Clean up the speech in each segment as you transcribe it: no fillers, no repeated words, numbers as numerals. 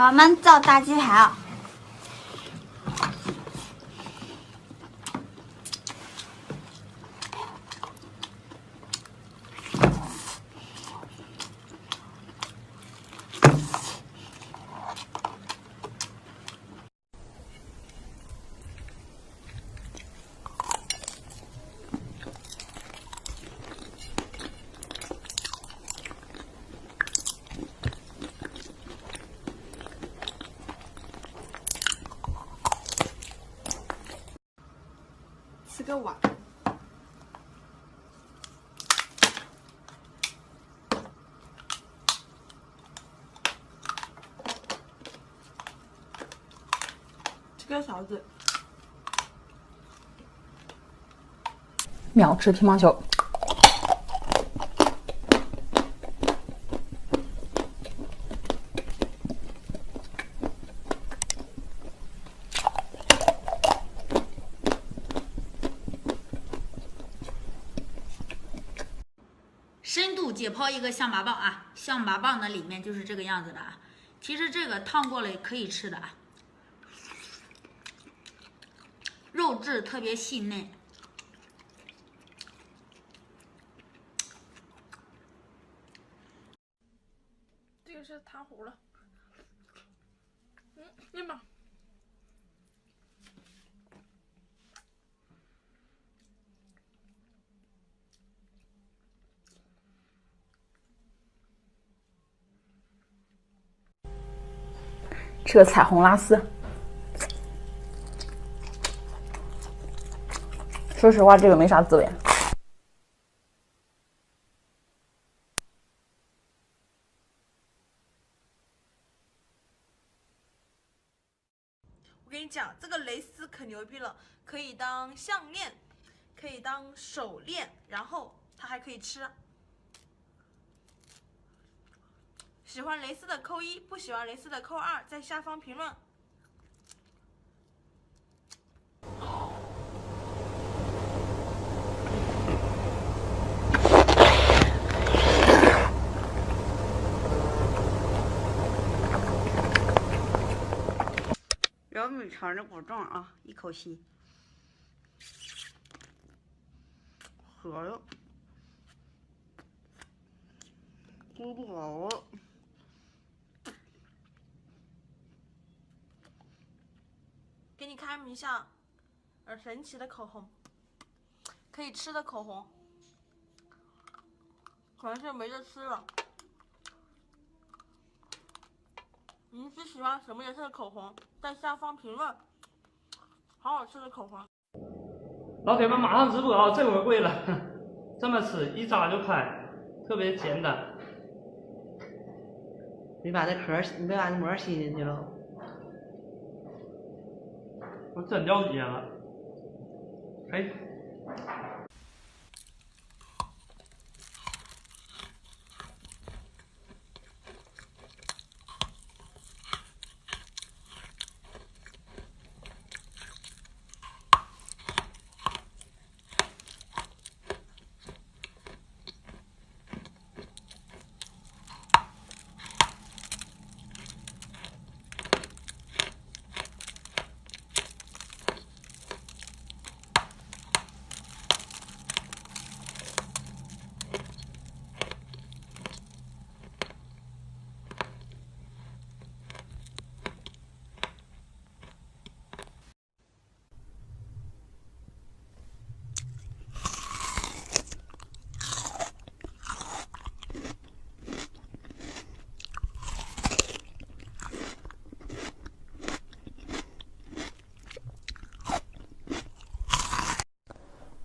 我们做大鸡排啊！吃个碗。吃个勺子。秒吃乒乓球。深度解剖一个象拔蚌啊，象拔蚌的里面就是这个样子的啊。其实这个烫过了也可以吃的啊，肉质特别细嫩。这个是糖糊了。面包。吃个彩虹拉丝。说实话，这个没啥滋味。我跟你讲，这个蕾丝可牛逼了，可以当项链，可以当手链，然后它还可以吃。喜欢蕾丝的扣1，不喜欢蕾丝的扣2，在下方评论。小米肠的果冻啊，一口吸，喝了，不好了。给你看一下，神奇的口红，可以吃的口红，可能是没得吃了。你是喜欢什么颜色的口红？在下方评论。好好吃的口红。老铁们马上直播啊！这会儿贵了，这么吃一扎就开，特别简单。你把那壳，你别把那膜吸进去了。我真掉底下了，哎。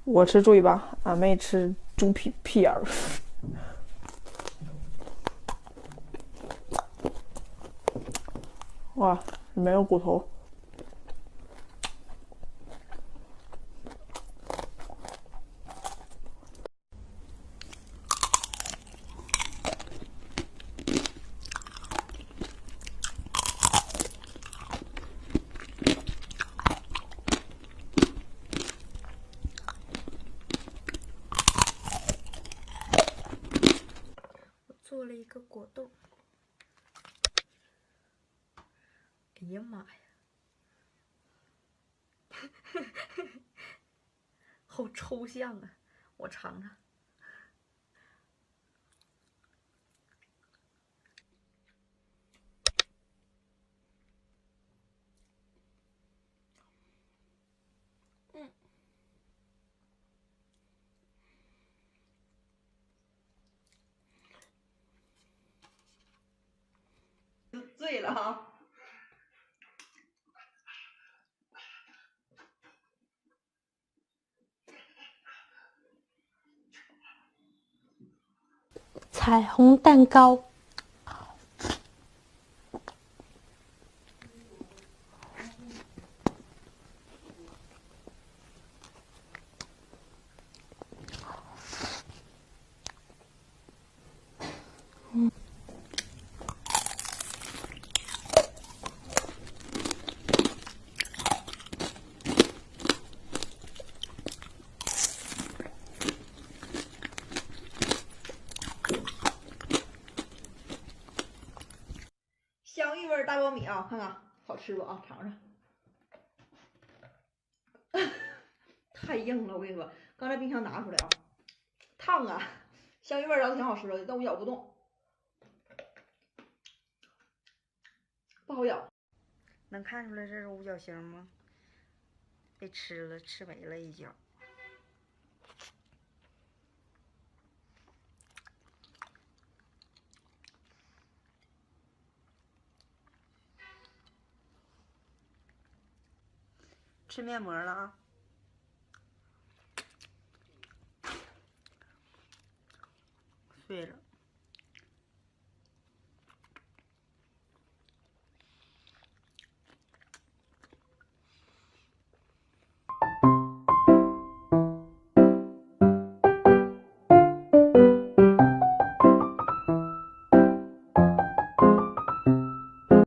我吃猪尾巴，俺妹吃猪屁眼儿。哇，没有骨头。做了一个果冻，哎呀妈呀！好抽象啊！我尝尝。醉了哈。彩虹蛋糕，香芋味大苞米啊，看看好吃不啊？尝尝。太硬了，我跟你说，刚才冰箱拿出来啊，烫啊！香芋味倒挺好吃的，但我咬不动，不好咬。能看出来这是五角星吗？被吃了，吃没了一角。吃面膜了啊！碎了。